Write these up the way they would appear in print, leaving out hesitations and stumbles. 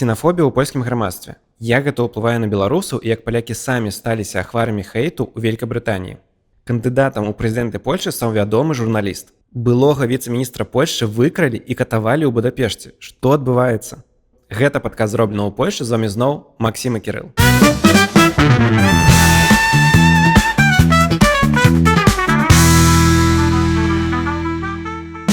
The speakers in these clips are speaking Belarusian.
Ксенафобія ў польскім грамадстве. Як гэта ўплывае на беларусаў і як палякі самі сталіся ахварамі хейту ў Вялікабрытаніі. Кандыдатам у прэзідэнты Польшчы стаў вядомы журналіст. Былога віцэ-міністра Польшчы выкралі і катавалі ў Будапешце. Што адбываецца? Гэта падказ зроблена ў Польшчы, з вамі зноў Максім і Кірыл.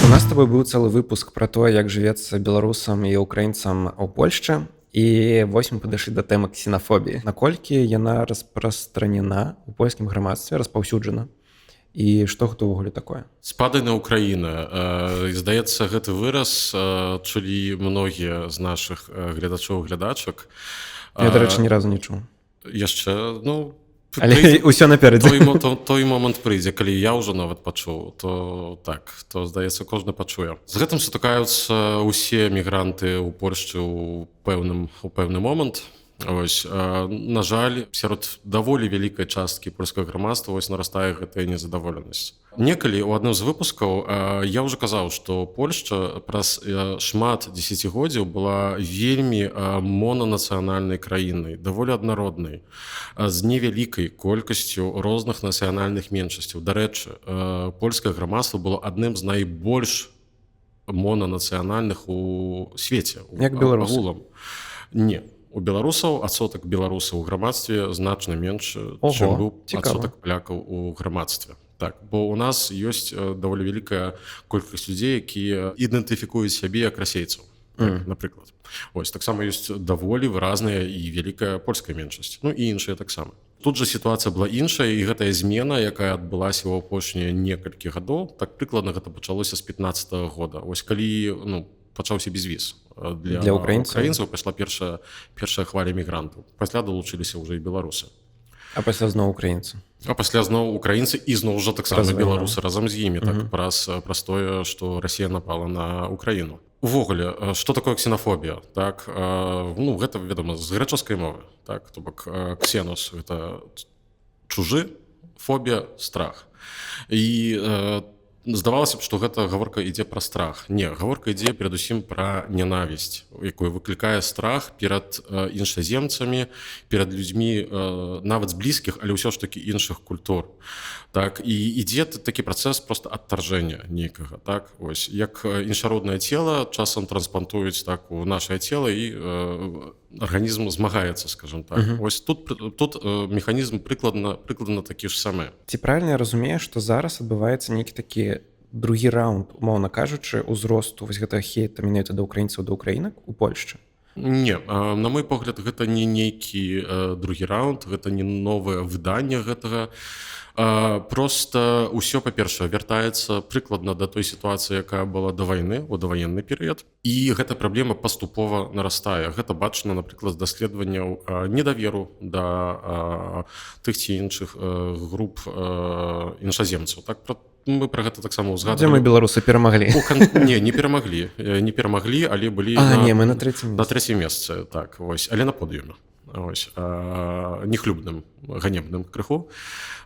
У нас з тобой быў цэлы выпуск пра тое, як жывецца беларусам і украінцам у Польшчы. І вось мы падышлі да тэмы ксенафобіі. Наколькі яна распрастранена ў польскім грамадстве, распаўсюджана? І што гэта ўвогуле такое? Спадайна Украіна. Здаецца, гэты выраз чулі многія з нашых глядачоў і глядачак. Я, дарэчы, ні разу не чуў. Яшчэ, але ўсё наперадзе. Той момант прыйдзе, калі я ўжо нават пачуў, то так, то, здаецца, кожны пачуе. З гэтым сутыкаюцца ўсе мігранты ў Польшчы ў пэўны момант. Ось, на жаль, сярод даволі вялікай часткі польскага грамадства нарастае гэтая незадаволенасць. Некалі ў адным з выпускаў я ўжо казаў, што Польшча праз шмат дзесяцігоддзяў была вельмі монанацыянальнай краінай, даволі аднароднай, з невялікай колькасцю розных нацыянальных меншасцяў. Дарэчы, польскае грамадства было адным з найбольш монанацыянальных у свеце. Як беларусы? Не. У беларусаў адсотак беларусаў у грамадстве значна менш, чым быў адсотак палякаў у грамадстве. Так, бо у нас ёсць даволі вялікая колькасць людзей, якія ідэнтыфікуюць сябе як расейцаў, напрыклад. Ось, таксама ёсць даволі выразная і вялікая польская меншасць, і іншыя таксама. Тут жа сітуацыя была іншая, і гэтая змена, якая адбылася ў апошнія некалькі гадоў, так прыкладна гэта пачалося з 15-го года. Ось калі пачаўся безвіз для украінцаў, пайшла першая хваля мігрантаў. Пасля далучыліся ўжо і беларусы. А пасля зноў украінцы. А пасля зноў украінцы і зноў жа таксама беларусы разам з імі, так, праз тое, што Расія напала на Украіну. Увогуле, што такое ксенафобія? Так, гэта, вядома, з грэчаскай мовы. Так, то бок ксенос – гэта чужы, фобія – страх. І здавалася б, што гэта гаворка ідзе пра страх. Не, гаворка ідзе перадусім пра нянавісць, якую выклікае страх перад іншаземцамі, перад людзьмі нават з блізкіх, але ўсё ж такі іншых культур. Так, і ідзе такі працэс проста адтаржэння нейкага. Так, ось, як іншароднае цела часам трансплантуюць так у нашае цела і арганізм змагаецца, скажем так. Ось тут механізм прыкладна такі ж самы. Ці правільна я разумею, што зараз адбываецца нейкі такі другі раунд, умоўна кажучы, узросту вось гэтага хейта менавіта да украінцаў, да украінак у Польшчы? Не, на мой погляд, гэта не нейкі другі раунд, гэта не новае выданне гэтага. Просто ўсё, па-першае, вяртаецца прыкладна да той сітуацыі, якая была да вайны, у даваенны перыяд. І гэта праблема паступова нарастае. Гэта бачна, напрыклад, з даследаванняў недаверу да тых ці іншых груп іншаземцаў. Так, мы пра гэта таксама ўзгадвалі. Дзе мы беларусы перамаглі? Не перамаглі, але былі мы на трэцім месцы. Так, вось, але на подыуме. Ось, нехлюбным, ганебным крыху.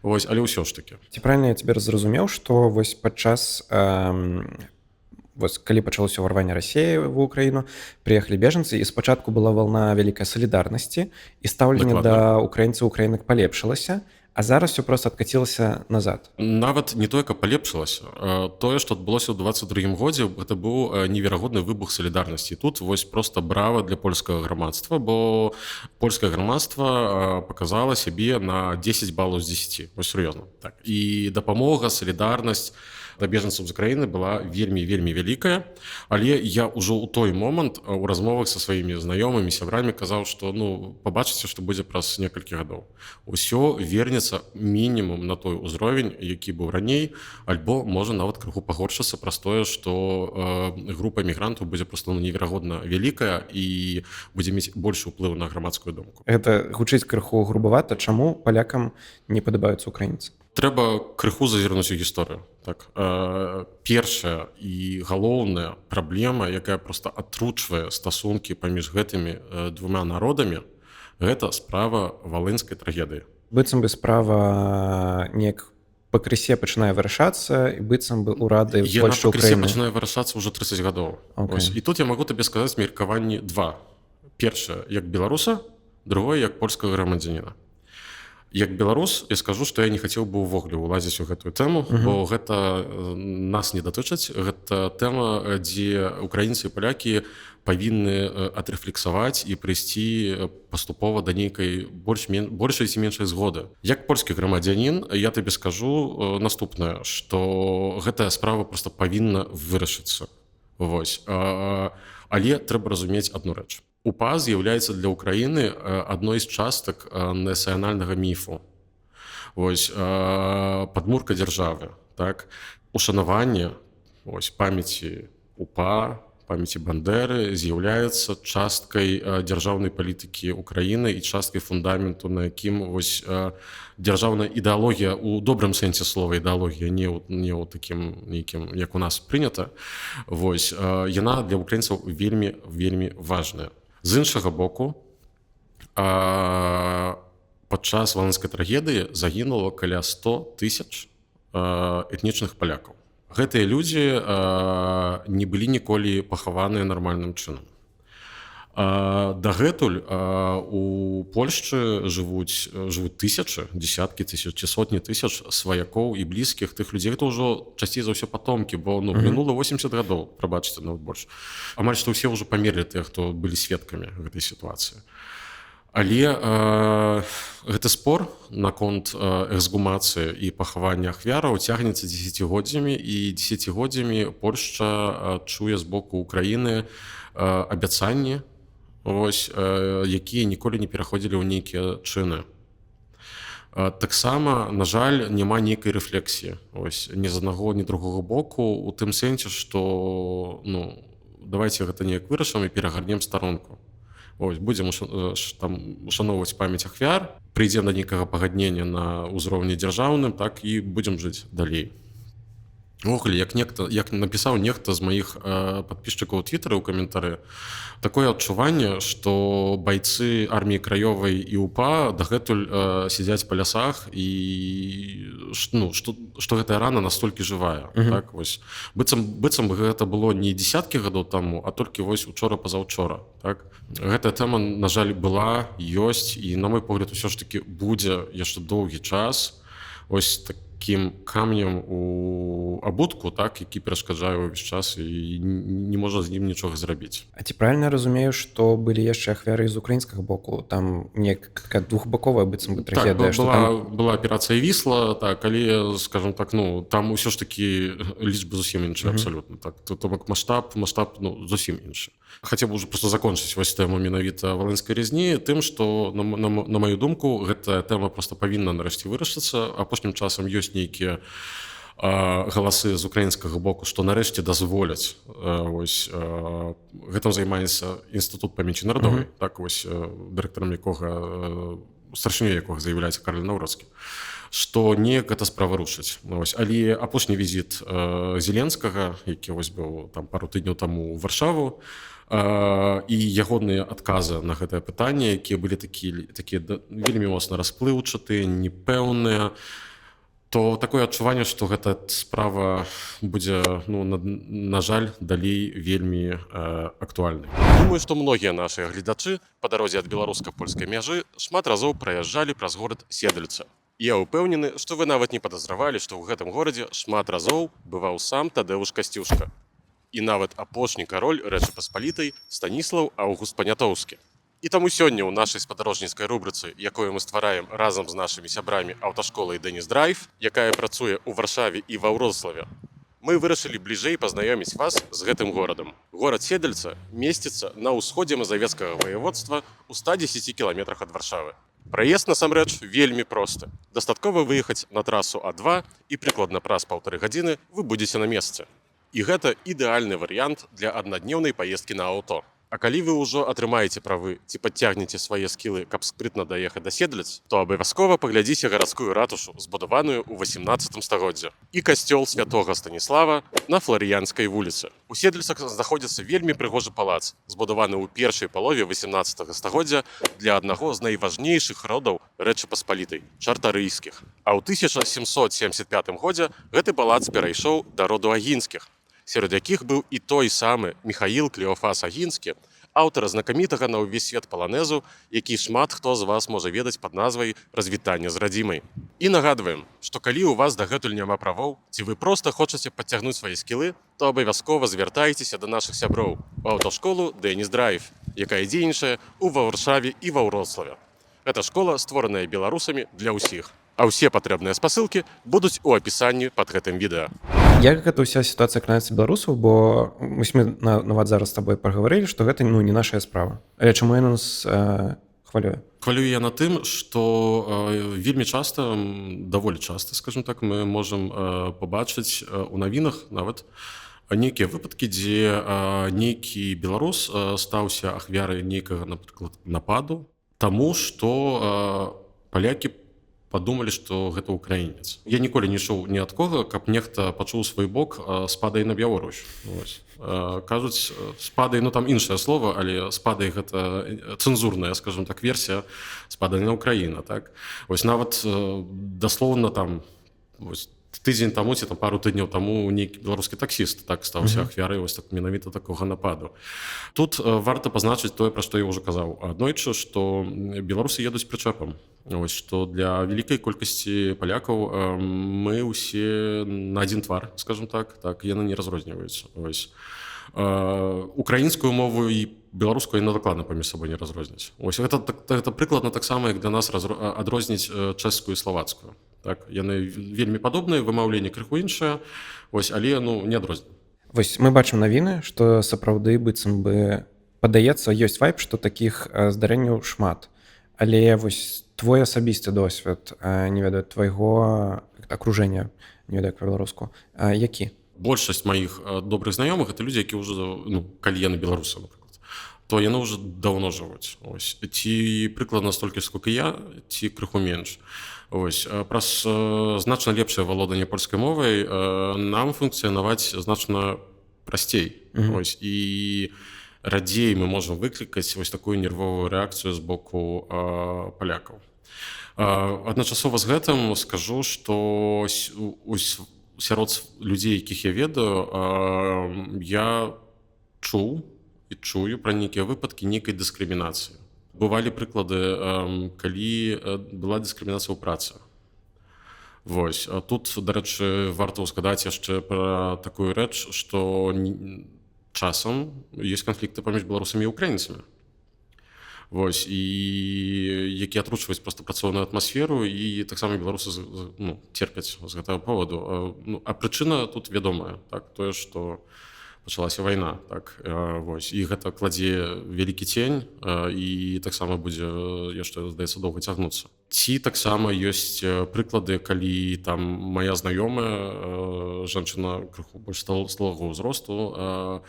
Ось, але ўсё ж такі. Ці правільна я цябе зразумеў, што вось падчас калі пачалося ўварванне Расіі в Украіну, прыехалі бежанцы, і спачатку была вална вялікай салідарнасці, і стаўленне да украінцаў украінак палепшылася, а зараз все просто адкацілася назад. Нават не тое, каб палепшылася. Тое, што адбылося ў 22-м годзе, гэта быў неверагодны выбух салідарнасці. Тут вось просто брава для польскага грамадства, бо польскае грамадства паказала сябе на 10 балаў з 10. Вось сур'ёзна. Так. І дапамога, салідарнасць да бежанцаў з Украіны была вельмі вялікая, але я ўжо ў той момант у размовах са сваімі знаёмымі, сябрамі казаў, што пабачыце, што будзе праз некалькі гадоў. Усё вернецца мінімум на той узровень, які быў раней, альбо можа нават крыху пагоршыцца праз тое, што група мігрантаў будзе проста неверагодна вялікая і будзе мець большы ўплыў на грамадскую думку. Гэта гучыць крыху грубавата. Чаму палякам не падабаюцца украінцы? Трэба крыху зазірнуць у гісторыю. Так, першая і галоўная праблема, якая проста атручвае стасункі паміж гэтымі двума народамі, гэта справа валынскай трагедыі. Быццам бы справа неяк пакрысе пачынае вырашацца, і быццам бы ўрады Польшчы, Украіны. Яна пакрысе пачынае вырашацца ўжо 30 гадоў. І тут я магу табе сказаць меркаванні два. Першае, як беларуса, другое, як польскага грамадзяніна. Як беларус я скажу, што я не хацеў бы ўвогуле ўлазіць у гэтую тэму, бо гэта нас не датычыць. Гэта тэма, дзе украінцы і палякі павінны адрэфлексаваць і прыйсці паступова да нейкай большай ці меншай згоды. Як польскі грамадзянін я табе скажу наступнае, што гэтая справа проста павінна вырашыцца. Вось. Але трэба разумець адну рэч. УПА з'яўляецца для Украіны адной з частак нацыянальнага міфу. Вось, падмурка дзяржавы. Так? Ушанаванне памяці УПА, памяці Бандеры з'яўляецца часткай дзяржаўнай палітыкі Украіны і часткай фундаменту, на якім дзяржаўная ідэалогія, у добрым сэнсе слова ідэалогія, не ў такім нейкім, як у нас прынята, вось, яна для украінцаў вельмі, вельмі важная. З іншага боку, падчас валенскай трагедыі загінула каля 100 тысяч этнічных палякаў. Гэтыя людзі не былі ніколі пахаваныя нармальным чынам. Дагэтуль у Польшчы жывуць тысячы, дзесяткі тысяч ці сотні тысяч сваякоў і блізкіх тых людзей. Гэта ўжо часцей за ўсё патомкі, бо мінула 80 гадоў, прабачце, нават больш. Амаль што ўсе ўжо памерлі тыя, хто былі сведкамі гэтай сітуацыі. Але гэты спор наконт эксгумацыі і пахавання ахвяраў цягнецца дзесяцігоддзямі, і дзесяцігоддзямі Польшча чуе з боку Украіны абяцанні, якія ніколі не пераходзілі ў нейкія чыны. Таксама, на жаль, няма нейкай рэфлексіі ні з аднаго, ні другога боку, у тым сэнсе, што давайце гэта неяк вырашым і перагарнем старонку. Будзем ушаноўваць памяць ахвяр, прыйдзем да нейкага пагаднення на ўзроўні дзяржаўным, так і будзем жыць далей. Увогуле, як напісаў нехта з маіх падпісчыкаў у Твіттары ў каментары, такое адчуванне, што байцы арміі краёвай і УПА дагэтуль сядзяць па лясах і што гэтая рана настолькі жывая. Так, быццам гэта было не дзесяткі гадоў таму, а толькі учора-пазаўчора. Так? Гэтая тэма, на жаль, была, ёсць, і, на мой погляд, усё ж такі будзе яшчэ доўгі час такім камнем у абутку, так, які перашкаджае ўвесь час і не можа з ім нічога зрабіць. А ці правільна разумею, што былі яшчэ ахвяры з украінскага боку? Там некая двухбаковая быццам бы трагедыя. Так, была аперацыя Вісла, так, але, скажем так, там усё ж такі лічбы зусім іншыя абсалютна. Так, то бок маштаб зусім іншы. Хацеў бы ўжо проста закончыць тэму менавіта валенскай рызні тым, што, на маю думку, гэтая тэма проста павінна нарэшце вырашыцца. Апошнім часам ёсць нейкія галасы з украінскага боку, што нарэшце дазволяць. Гэтым займаецца Інстытут памяці народовай, так, дырэктарам якога, старшынёй якога з'яўляецца Карл Наўроцкі, што неяк гэта справа рушыць. Але апошні візіт Зеленскага, які быў пару тыдняў таму ў Варшаву, і ягоныя адказы на гэтае пытанне, якія былі такія вельмі моцна расплыўчатыя, непэўныя, то такое адчуванне, што гэта справа будзе, на жаль, далей вельмі актуальнай. Думаю, што многія нашыя гледачы па дарозе ад беларуска-польскай мяжы шмат разоў праязджалі праз горад Седліца. Я ўпэўнены, што вы нават не падазравалі, што ў гэтым горадзе шмат разоў бываў сам Тадэўш Касцюшка. І нават апошні кароль Рэчы Паспалітай Станіслаў Аўгуст Панятоўскі. І таму сёння ў нашай спадарожніцкай рубрыцы, якую мы ствараем разам з нашымі сябрамі аўташколай Дэніс Драйв, якая працуе ў Варшаве і ва Вроцлаве, мы вырашылі бліжэй пазнаёміць вас з гэтым горадам. Горад Седліца месціцца на ўсходзе мазавецкага ваяводства ў 110 кіламетрах ад Варшавы. Праезд, насамрэч, вельмі просты. Дастаткова выехаць на трасу А2 і прыкладна праз 1,5 гадзіны вы будзеце на месцы. І гэта ідэальны варыянт для аднаднёўнай паездкі на аўто. А калі вы ўжо атрымаеце правы ці падцягнеце свае скілы, каб спрытна даехаць да Седліц, то абавязкова паглядзіце гарадскую ратушу, збудаваную ў 18 стагоддзі, і касцёл святога Станіслава на Фларыянскай вуліцы. У Седліцах знаходзіцца вельмі прыгожы палац, збудаваны ў першай палове 18 стагоддзя для аднаго з найважнейшых родаў Рэчы Паспалітай – чартарыйскіх. А ў 1775 годзе гэты палац перайшоў да роду Агінскіх, сярод якіх быў і той самы Міхаіл Клеофас Агінскі, аўтара знакамітага на ўвесь свет паланезу, які шмат хто з вас можа ведаць пад назвай «Развітанне з радзімай». І нагадваем, што калі ў вас дагэтуль няма правоў, ці вы проста хочаце падцягнуць свае скілы, то абавязкова звяртайцеся да нашых сяброў у аўташколу «Дэніс Драйв», якая дзейнічае ў Варшаве і ва Вроцлаве. Гэта школа, створаная беларусамі для ўсіх. А ўсе патрэбныя спасылкі будуць у апісанні пад гэтым відэа. Як гэта ўся сітуацыя кранаецца беларусаў, бо мы нават зараз з табой пагаварылі, што гэта не нашая справа. Але чаму яна нас хвалюе? Хвалюе я на тым, што вельмі часта, даволі часта, скажем так, мы можам пабачыць у навінах нават нейкія выпадкі, дзе нейкі беларус стаўся ахвярай нейкага, напрыклад, нападу, таму што палякі падумалі, што гэта украінец. Я ніколі не чуў ні ад кого, каб нехта пачуў свой бок спадай на Беларусь. Кажуць, спадай, там іншае слово, але спадай гэта цэнзурная, скажем так, версія спадай на Украіна. Так? Нават даслоўна там тыдзень таму ці пару тыдняў таму нейкі беларускі таксіст так стаўся ахвярай менавіта такога нападу. Тут варта пазначыць тое, пра што я ўжо казаў аднойчы, што беларусы едуць прычэпам. Што для вялікай колькасці палякаў мы ўсе на адзін твар, скажем так, яны не разрозніваюцца. Украінскую мову і беларускую яны дакладна паміж сабой не разрозняць. Гэта прыкладна таксама, як для нас адрозніць чэшскую і славацкую. Так, яны вельмі падобныя, вымаўленне крыху іншае, але не адрозненне. Мы бачым навіны, што сапраўды быццам бы падаецца, ёсць вайб, што такіх здарэнняў шмат. Але твой асабісты досвед, не ведаю, твайго акружэння, не ведаю, як па-беларуску, які? Большасць маіх добрых знаёмых это людзі, які ўжо, калі яны беларусы, напрыклад, то яны ўжо даўно жывуць. Ці прыкладна столькі, сколько я, ці крыху менш. Праз значна лепшае валоданне польскай мовай нам функцыянаваць значна прасцей. І радзей мы можам выклікаць такую нервовую рэакцыю з боку палякаў. Адначасова з гэтым скажу, што сярод людзей, якіх я ведаю, я чуў і чую пра нейкія выпадкі нейкай дыскрымінацыі. Бывалі прыклады, калі была дыскрымінацыя ў працы. Тут, дарэчы, варта ўзгадаць яшчэ пра такую рэч, што часам ёсць канфлікты паміж беларусамі і украінцамі. І які атручваюць проста працоўную атмасферу, і таксама беларусы церпяць з гэтага поводу. А прычына тут вядомая, тое, што пачалася вайна. І гэта кладзе вялікі цень, і таксама будзе яшчэ, здаецца, доўга цягнуцца. Ці таксама ёсць прыклады, калі там мая знаёмая, жанчына крыху больш сталага ўзросту,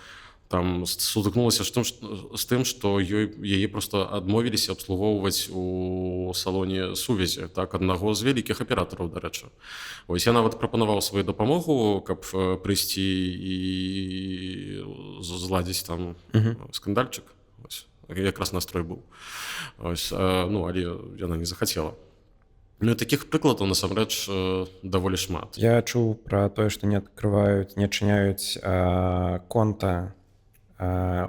там сутыкнулася з тым, што яе проста адмовіліся абслугоўваць у салоне сувязі, аднаго з вялікіх аператараў, дарэчы. Я нават прапанаваў сваю дапамогу, каб прыйсці і зладзіць там скандальчык. Якраз настрой быў. Але яна не захацела. Такіх прыкладаў, насамрэч, даволі шмат. Я чуў пра тое, што не адчыняюць конта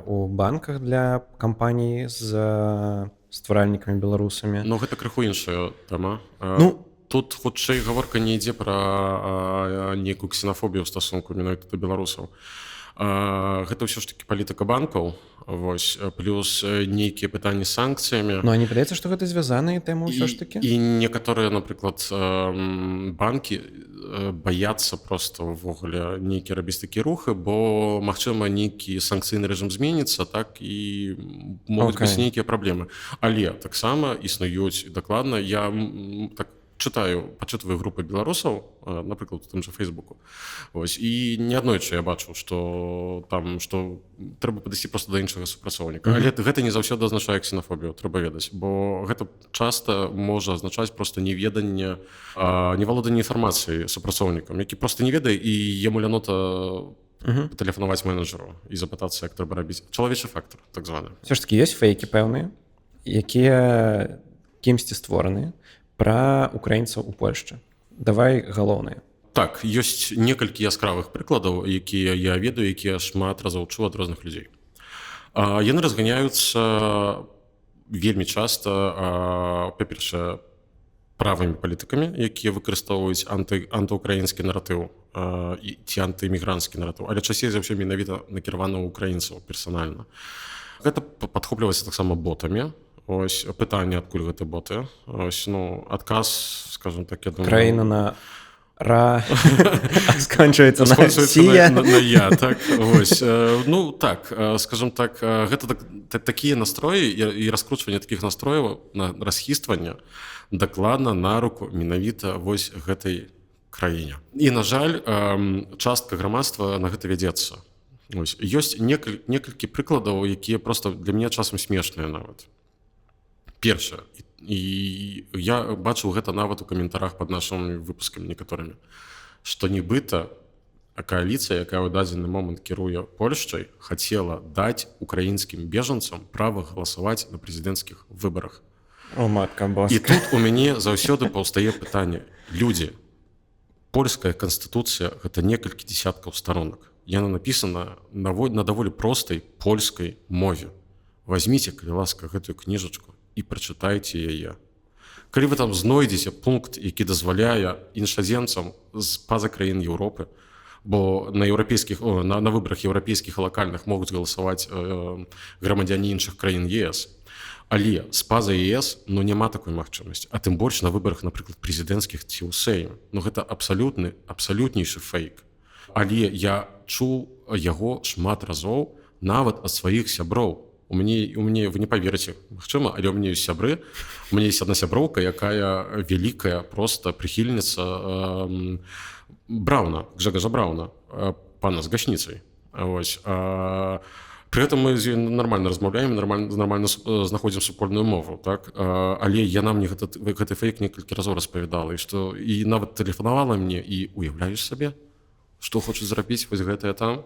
у банках для кампаній з стваральнікамі беларусамі. Гэта крыху іншая тэма. Тут хутчэй гаворка не ідзе пра нейкую ксенафобію ў стасунку менавіта да беларусаў. Гэта ўсё ж такі палітыка банкаў, плюс нейкія пытанні з санкцыямі. Не падаецца, што гэта звязаныя тэмы ўсё ж такі? І некаторыя, напрыклад, банкі баяцца проста ўвогуле нейкі рабіць такія рухы, бо, магчыма, нейкі санкцыйны рэжым зменіцца, і могуць быць нейкія праблемы. Але таксама існуюць дакладна, я пачытваю групы беларусаў, напрыклад, у тым жа Фейсбуку. І неаднойчы я бачыў, што трэба падысці проста да іншага супрацоўніка. Але гэта не заўсёды азначае ксенафобію, трэба ведаць, бо гэта часта можа азначаць проста неведанне, невалоданне інфармацыяй супрацоўнікам, які проста не ведае, і яму лянота патэлефанаваць менеджеру і запытацца, як трэба рабіць. Чалавечы фактар, так званы. Все ж такі ёсць фейкі пэўныя, якія кімсьці створаныя, пра украінцаў у Польшчы. Давай галоўныя. Так, ёсць некалькі яскравых прыкладаў, якія я ведаю, якія шмат разоў чуў ад розных людзей. Яны разганяюцца вельмі часта, па-першае, правымі палітыкамі, якія выкарыстоўваюць антыукраінскі наратыў ці антыэмігранцкі наратыў, але часцей за ўсё менавіта накіравана ў украінцаў персанальна. Гэта падхопліваецца таксама ботамі. Ось пытанне, адкуль гэты боты. Ось, ну, адказ, скажем так, я думаю... Краіна на ра скончваецца на сія. На я, так. Ось, ну, так, скажем так, гэта такія настроі і раскручванне такіх настрояў на расхістванне дакладна на руку менавіта вось гэтай краіне. І, на жаль, частка грамадства на гэта вядзецца. Ось, ёсць некалькі прыкладаў, якія проста для мяне часам смешныя нават. Першае, і я бачыў гэта нават у каментарах пад нашымі выпускамі некаторымі, што нібыта кааліцыя, якая ў дадзены момант кіруе Польшчай, хацела даць украінскім бежанцам права галасаваць на прэзідэнцкіх выбарах. О, матка боска. І тут у мяне заўсёды паўстае пытанне. Людзі, польская канстытуцыя — гэта некалькі дзесяткаў сторонак. Яна напісана на даволі простай польскай мове. Возьміце, калі ласка, гэтую кніжачку і прачытайце яе. Калі вы там знойдзеце пункт, які дазваляе іншаземцам з-па-за краін Еўропы, бо на выбарах еўрапейскіх і лакальных могуць галасаваць грамадзяне іншых краін ЕС, але з-па-за ЕС, ну, няма такой магчымасці, а тым больш на выбарах, напрыклад, прэзідэнцкіх ці ў Сейм. Ну, гэта абсалютнейшы фейк. Але я чуў яго шмат разоў нават ад сваіх сяброў. У мяне, вы не паверыце, магчыма, але ў мяне ёсць сябры. У мяне ёсць адна сяброўка, якая вялікая проста прыхільніца Брауна, Гжэгажа Брауна, пана з гашніцай. Ось. Пры гэтым мы з ёй нармальна размаўляем, нармальна знаходзім супольную мову, так? Але яна мне гэты фейк некалькі разоў распавядала, і нават тэлефанавала мне, і уяўляеш сабе, што хочуць зрабіць вось гэтае там.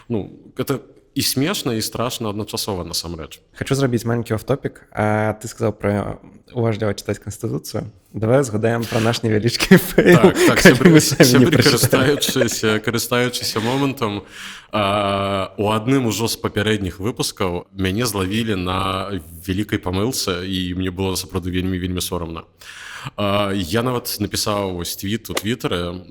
Ну, гэта і смешна, і страшна адначасова насамрэч. Хочу зрабіць маленькі оф-топік. А ты сказаў пра уважліва чытаць Канстытуцыю. Давай згадаем пра наш невялічкі фейл. Так, сябры, карыстаючыся момантам, у адным ужо з папярэдніх выпускаў мяне злавілі на вялікай памылцы, і мне было сапраўды вельмі сорамна. Я нават напісаў твіт у твітары,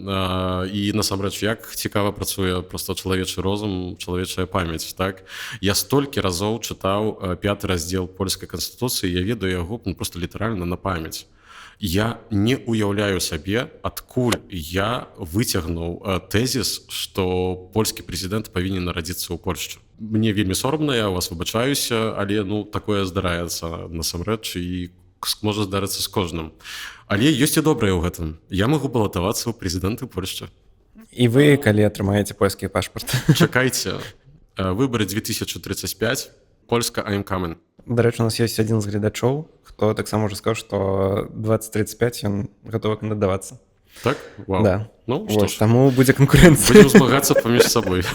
і насамрэч, як цікава працуе проста чалавечы розум, чалавечая памяць, так? Я столькі разоў чытаў 5-ы раздзел польскай канстытуцыі, я ведаю яго проста літаральна на памяць. Я не уяўляю сабе, адкуль я выцягнуў тэзіс, што польскі прэзідэнт павінен нарадзіцца ў Польшчы. Мне вельмі сорамна, я вас выбачаюся, але, ну, такое здараецца насамрэч, і можа здарыцца з кожным. Але ёсць і добрае ў гэтым. Я магу балатавацца ў прэзідэнты Польшчы. І вы, калі атрымаеце польскі пашпарт? Чакайце. Выбары 2035. Польска, I'm coming. Дарэчы, у нас ёсць адзін з гледачоў, хто таксама ўжо сказаў, што 2035 ён гатовы кандыдавацца. Так? Вау. Да. Ну, што ж. Таму будзе канкурэнцыя. Будзем змагацца паміж сабой.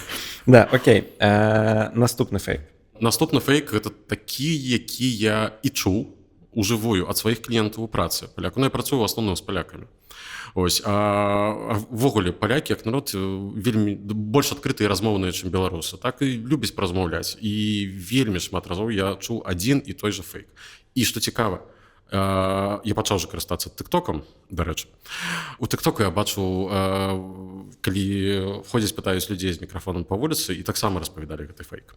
Да, окей. Наступны фейк. Наступны фейк — гэта такі, які я і чуў ужывую ад сваіх кліентаў у працы. Паляку. Ну, я працую ў асноўным з палякамі. Ось. А ввогуле палякі, як народ, вельмі больш адкрытыя і размоўныя, чым беларусы. Так і любяць паразмаўляць. І вельмі шмат разоў я чуў адзін і той жа фейк. І што цікава, я пачаў уже карыстацца тыктокам, дарэчы. У тыктоку я бачу, калі ходзяць, пытаюць людзей з мікрафонам па вуліцы, і таксама распавядалі гэты фейк.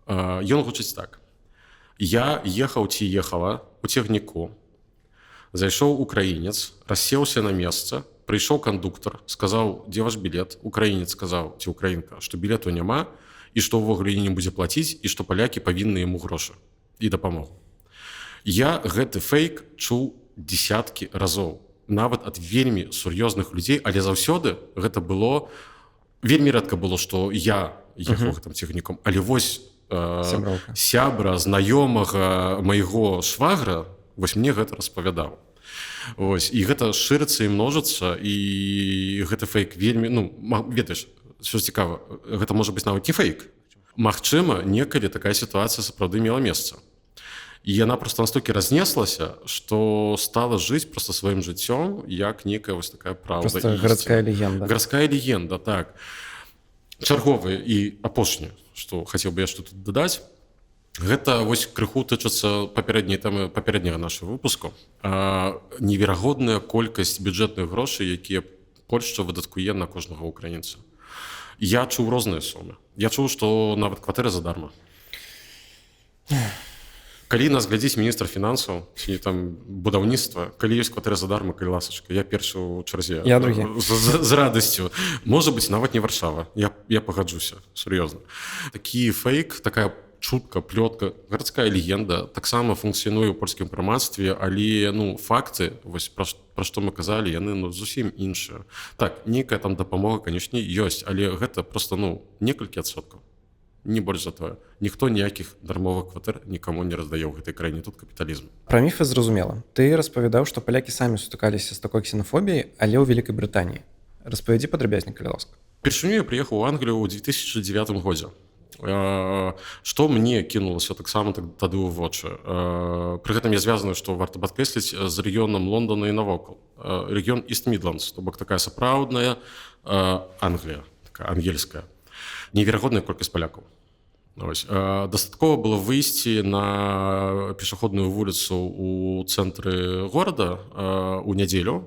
Ён гучыць так. Я ехаў ці ехала у цягніку, зайшоў украінец, рассеўся на месца, прыйшоў кандуктар, сказаў, дзе ваш білет? Украінец сказаў, ці украінка, што білету няма, і што ўвогуле не будзе плаціць, і што палякі павінны яму грошы і дапамогу. Я гэты фейк чуў дзесяткі разоў, нават ад вельмі сур'ёзных людзей, але заўсёды гэта было, вельмі рэдка было, што я ехаў гэтым цягніком, але вось сябра, знаёмага майго швагра вось мне гэта распавядаў. Ось. І гэта шырыцца і множыцца, і гэты фейк вельмі, ну, ведаеш, що цікава, гэта можа быць нават не фейк. Магчыма, некалі такая сітуацыя сапраўды мела месца. І яна проста настолькі разнеслася, што стала жыць проста сваім жыццём, як некая вось такая праўда. Проста гарадская легенда. Гарадская легенда, так. Чарговы і апошні, што хацеў бы я што тут дадаць. Гэта вось крыху тычыцца папярэдняй тэмы папярэдняга нашага выпуску. Неверагодная колькасць бюджэтных грошай, якія Польшча выдаткуе на кожнага украінца. Я чуў розныя сумы. Я чуў, што нават кватэры задарма. Калі нас глядзіць міністр фінансаў ці там будаўніцтва, калі ёсць кватэры задарма, калі ласачка, я першы ў чарзе. Я другі. З радасцю. Можа быць, нават не Варшава. Я пагаджуся, сур'ёзна. Такі фейк, такая чутка, плётка, гарадская легенда таксама функцыянуе ў польскім грамадстве, але факты, вось пра што мы казалі, яны зусім іншыя. Так, нейкая там дапамога, канечне, ёсць, але гэта проста некалькі адсоткаў. Не больш за тое. Ніхто ніякіх дармовых кватэр нікому не раздае ў гэтай краіне. Тут капіталізм. Пра міфы зразумела. Ты распавядаў, што палякі самі сутыкаліся з такой ксенафобіяй, але ў Вялікай Брытаніі. Распавядзі падрабязней, калі ласка. Першыню я прыехаў у Англію ў 2009 годзе. Што мне кінулася таксама тады ў вочы. Пры гэтым я звязаны, што варта падкрэсліць з рэгіёнам Лондона і навокал. Рэгіён East Midlands, то бок такая сапраўдная Англія, такая ангельская. Неверагодная колькасць палякаў. Дастаткова было выйсці на пешаходную вуліцу ў цэнтры горада ў нядзелю,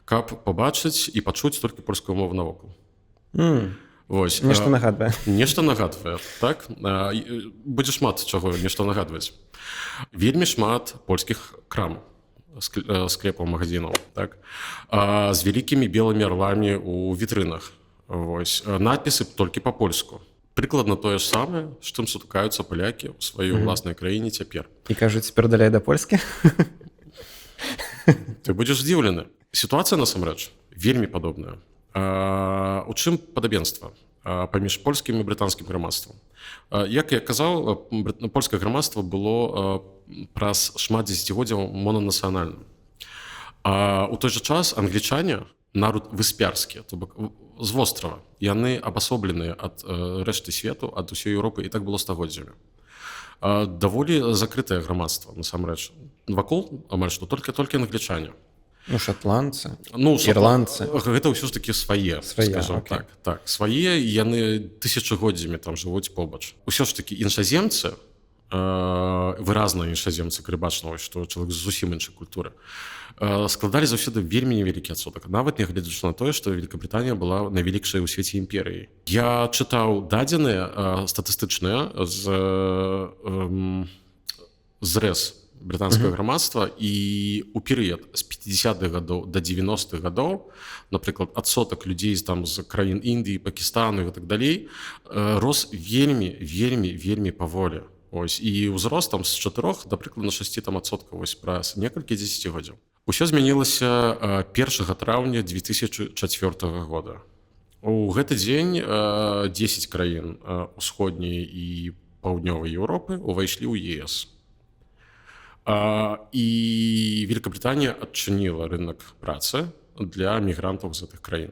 каб пабачыць і пачуць толькі польскую мову навокал. Нешта нагадвае. Нешта нагадвае, так? Будзе шмат чаго нешта нагадваць. Вельмі шмат польскіх крам, склепаў, магазінаў, так? З вялікімі белымі арламі ў вітрынах. Надпісы толькі па-польску. Прыкладна тое ж самае, з чым сутыкаюцца палякі ў сваёй уласнай краіне цяпер. І кажуць, перадаляй да польскі? Ты будзеш здзіўлены. Сітуацыя, насамрэч, вельмі падобная. У чым падабенства паміж польскім і брытанскім грамадствам? Як я казаў, польскае грамадства было праз шмат дзесяцігоддзяў монанацыянальным. У той жа час англічане, народ выспярскі, то бок з вострава, яны абасобленыя ад рэшты свету, ад усёй Еўропы, і так было стагоддзямі. Даволі закрытае грамадства, насамрэч. Вакол амаль што толькі англічане. Шатландцы, ірландцы. Гэта ўсё ж такі свае, скажам так. Так, свае, яны тысячагоддзямі там жывуць побач. Усё ж такі іншаземцы, выразна іншаземцы, калі бачна, што чалавек з зусім іншай культуры, складалі заўсёды вельмі невялікі адсотак, нават нягледзячы на тое, што Вялікабрытанія была найвялікшай у свеце імперыяй. Я чытаў дадзеныя статыстычныя зрэз брытанскага грамадства, і ў перыяд з 50-х гадоў да 90-х гадоў, напрыклад, адсотак людзей з краін Індыі, Пакістану і так далей рос вельмі паволі. І ўзрост з 4 да прыкладна 6 адсоткаў праз некалькі дзесяцігоддзяў. Усё змянілася 1 траўня 2004 года. У гэты дзень 10 краін усходняй і паўднёвай Еўропы ўвайшлі ў ЕС. І Великабрытанія адчыніла рынок працы для мігрантаў з гэтых краін.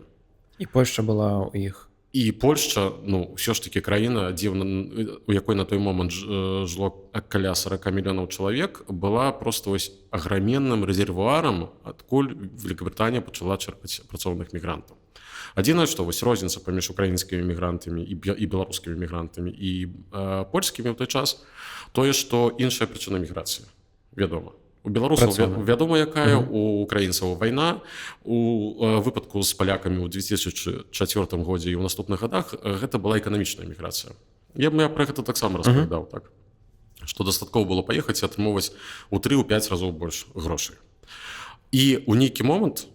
І Польшча была ў іх. І Польшча, ўсё ж такі краіна, у якой на той момант жыло каля 40 мільёнаў чалавек, была проста аграменным рэзервуарам, адкуль Великабрытанія пачала чэрпаць працоўных мігрантаў. Адзінае, што розніца паміж украінскімі мігрантамі і беларускімі мігрантамі і польскімі ў той час, тое, што іншая прычына міграцыі. Вядома. У беларусаў вядома, якая, у украінцаў вайна. У выпадку з палякамі ў 2004 годзе і ў наступных гадах гэта была эканамічная міграцыя. Я пра гэта таксама распавядаў, так? Што дастаткова было паехаць і атрымоўваць у 3-5 разоў больш грошай. І ў нейкі момант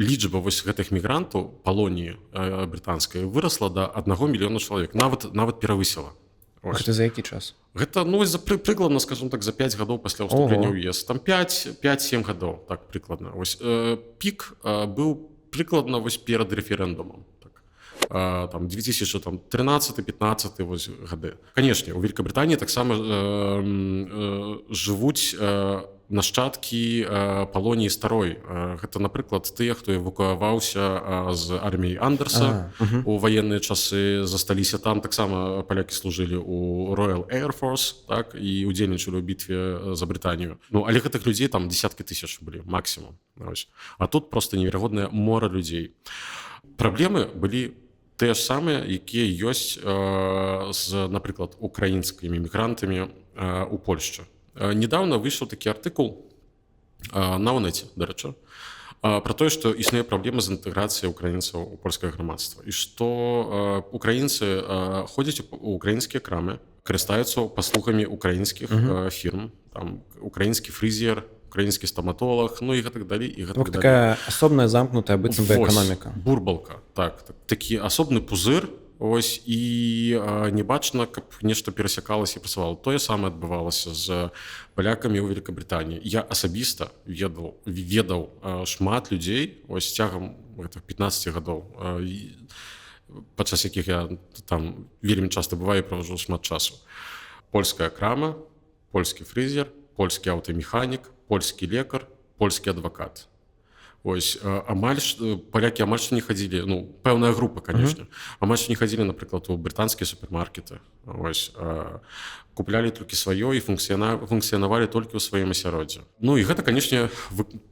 лічба гэтых мігрантаў палоніі брытанскай вырасла да 1 мільёна чалавек, нават перавысіла. Гэта за які час? Гэта, прыкладна, скажем так, за 5 гадоў пасля ўступлення ў ЕС. Там 5-7 гадоў, так, прыкладна. Пік быў прыкладна перад рэферэндумам. Там 2013-15 гады. Канешне, у Великабрытаніі таксама жывуць нашчадкі палоніі старой. Гэта, напрыклад, тыя, хто эвакуаваўся з арміі Андерса у ваенныя часы, засталіся там. Таксама палякі служылі ў Royal Air Force, так, і удзельнічалі ў бітве за Брытанію. Але гэтых людзей там десяткі тысяч былі, максімум. А тут проста неверагоднае мора людзей. Праблемы былі тыя ж самыя, якія ёсць з, напрыклад, украінскімі мігрантамі у Польшчы. Недавно выйшаў такі артыкул на Онеце, дарэчы, про тое, што існуе праблема з інтэграцыяй украінцаў у польскае грамадства і што украінцы ходзяць у украінскія крамы, карыстаюцца паслугамі украінскіх фірм, там украінскі фрызер, украінскі стаматолог, ну і гэтак далей, і гэтак далей. Такая асобная замкнутая быццам бы эканоміка. Бурбалка, так, такі асобны пузыр, ось, і не бачна, каб нешта перасякалася і працавала. Тое самае адбывалася з палякамі ў Великабрытаніі. Я асабіста ведаў шмат людзей, ось, цягам 15 гадоў, падчас якіх я там вельмі часта бываю і праводжу шмат часу. Польская крама, польскі фрызер, польскі аўтамеханік, польскі лекар, польскі адвакат. Ось, палякі амаль што не хадзілі, ну, пэўная група, канешне, амаль што не хадзілі, напрыклад, у брытанскія супермаркеты. Ось, куплялі толькі сваё і функцыянавалі толькі ў сваім асяроддзі. Ну і гэта, канешне,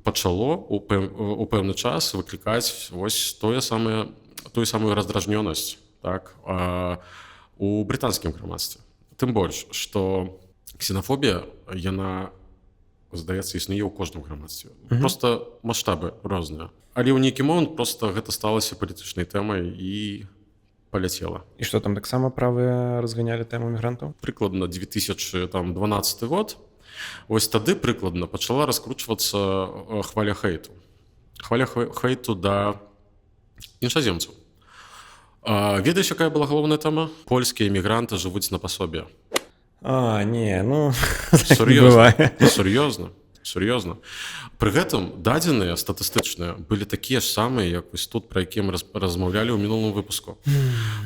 пачало у пэўны час выклікаць вось тую самую раздражнёнасць, так, у брытанскім грамадстве. Тым больш, што ксенафобія, яна, здаецца, існуе ў кожным грамадстве. Просто маштабы розныя. Але ў нейкі момант просто гэта сталася палітычнай тэмай і паляцела. І што там таксама правыя разганялі тэму мігрантаў? Прыкладна 2012 год. Вось тады прыкладна пачала раскручвацца хваля хейту. Хваля хейту да іншаземцаў. Ведаеш, якая была галоўная тэма? Польскія мігранты жывуць на пасобе. Не, ну, сур'ёзна. Пры гэтым дадзеныя статыстычныя былі такія ж самыя, як вось тут, пра якія мы размаўлялі ў мінулым выпуску.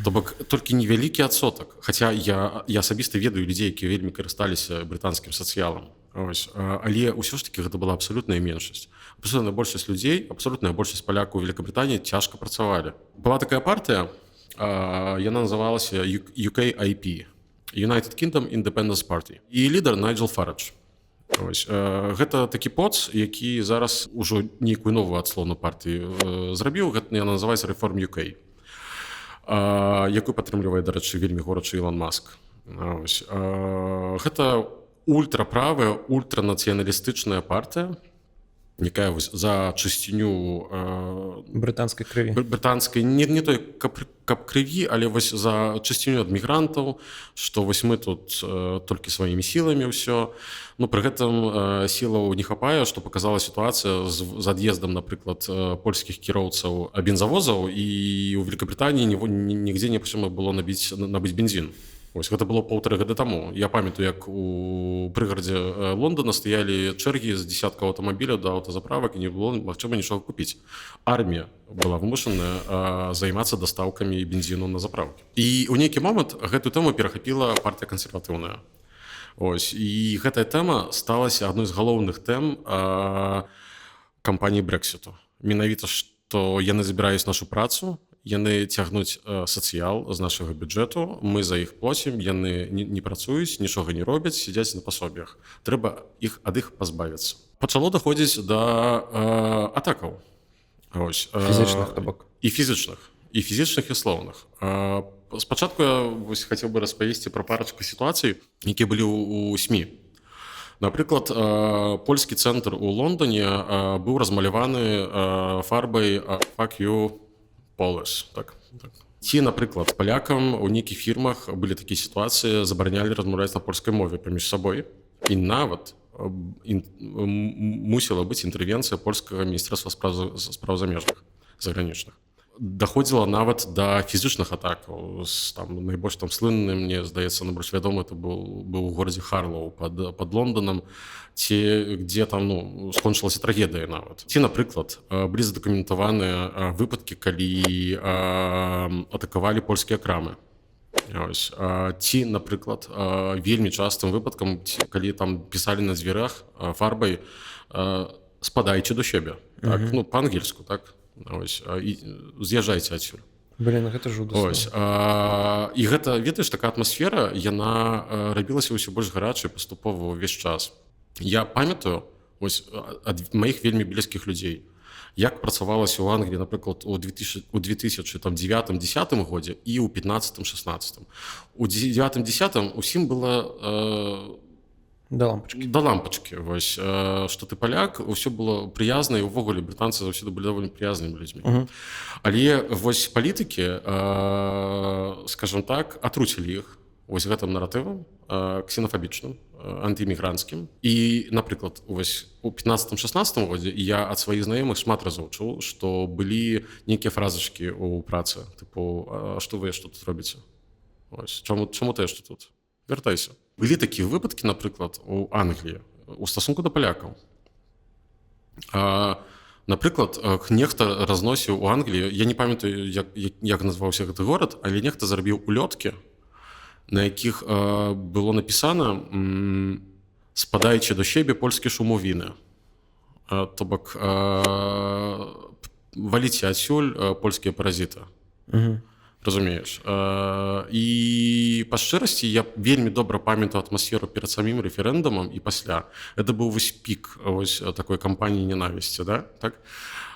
То бок толькі невялікі адсотак, хаця я асабіста ведаю людзей, якія вельмі карысталіся брытанскім сацыялам. Ось, але ўсё ж такі гэта была абсалютная меншасць. Абсалютная большасць людзей, абсалютная большасць палякаў у Великабрытаніі цяжка працавалі. Была такая партыя, яна называлася UKIP. United Kingdom Independence Party. І лідар Найджел Фарадж. Ось, гэта такі поц, які зараз ужо нейкую новую адслоўну партыю зрабіў. Гэта яна называецца Reform UK, якую падтрымлівае, дарэчы, вельмі горачы Ілон Маск. Ось, гэта ультраправая, ультранацыяналістычная партыя, якая за чысціню брытанскай крыві. Брытанскай, не той, каб крыві, але вось за чысціню ад мігрантаў, што вось мы тут толькі сваімі сіламі ўсё. Ну, пры гэтым сілаў не хапае, што паказала сітуацыя з ад'ездам, напрыклад, польскіх кіроўцаў бензавозаў, і ў Великабрытаніі нігдзе немагчыма было набыць бензін. Ось, гэта было 1,5 гады таму. Я памятаю, як у прыгарадзе Лондона стаялі чэргі з дзесяткаў аўтамабіляў да аўтазаправак, і не было магчыма нічога купіць. Армія была вымушаная займацца дастаўкамі бензіну на заправкі. І ў нейкі момант гэтую тэму перахапіла партыя кансерватыўная. Ось, і гэтая тэма сталася адной з галоўных тэм кампаніі Брэксіту. Менавіта, што яны забіраюць нашу працу, яны цягнуць сацыял з нашага бюджэту, мы за іх плацім, яны не працуюць, нічога не робяць, сядзяць на пасобях. Трэба ад іх пазбавіцца. Пачало даходзіць да атакаў. Ось, фізічных, то бок. І фізічных, і слоўных. Спачатку я хацеў бы распавесці пра парачку сітуацый, якія былі ў СМІ. Напрыклад, польскі цэнтр у Лондоне быў размаляваны фарбай «Fuck you, Polish». Так. Ці, напрыклад, палякам у нейкіх фірмах былі такія сітуацыі, забаранялі размаўляць на польскай мове паміж сабой. І нават мусіла быць інтэрвенцыя польскага міністэрства спраў замежных, загранічных. Даходзіла нават да фізічных атакаў. Найбольш слынны, мне здаецца, найбольш вядомы это быў у горадзе Харлоу пад Лонданом, дзе там скончылася трагедыя нават. Ці, напрыклад, былі задакументаваныя выпадкі, калі атакавалі польскія крамы. Ці, напрыклад, вельмі частым выпадкам, калі там пісалі на дзвярах фарбай «Спадайце до сябе», па-ангельску, так? З'язджайце адсюль. Гэта жудасна. І гэта, ведаеш, такая атмасфера, яна рабілася ўсё больш гарачай паступова ўвесь час. Я памятаю ад маіх вельмі блізкіх людзей, як працавалася ў Англіі, напрыклад, у 2009-10 годзе і ў 15-16. У 9-10 усім было да лампачкі. Вось, што ты паляк, усё было прыязна, і ўвогуле брытанцы заўсёды былі даволі прыязнымі людзьмі. Але вось палітыкі, скажам так, атруцілі іх вось гэтым наратывам ксенафабічным, антыімігранцкім. І, напрыклад, вось у 15-16 годзе я ад сваіх знаёмых шмат разоў чуў, што былі нейкія фразачкі ў працы, тыпу, што вы яшчэ тут робіце? Вось, чаму ты яшчэ тут? Вяртайся. Былі такія выпадкі, напрыклад, у Англіі у стасунку да палякаў. Напрыклад, нехта разносіў у Англіі, я не памятаю, як назваўся гэты горад, але нехта зрабіў улёткі, на якіх было напісана «Спадаючи до siebie polskie szumowiny». То бок «Валіце адсюль польскія паразіты». Разумееш. І па шчырасці я вельмі добра памятаю атмасферу перад самім рэферэндумам і пасля. Гэта быў вось пік вось такой кампаніі ненавісці, да? Так?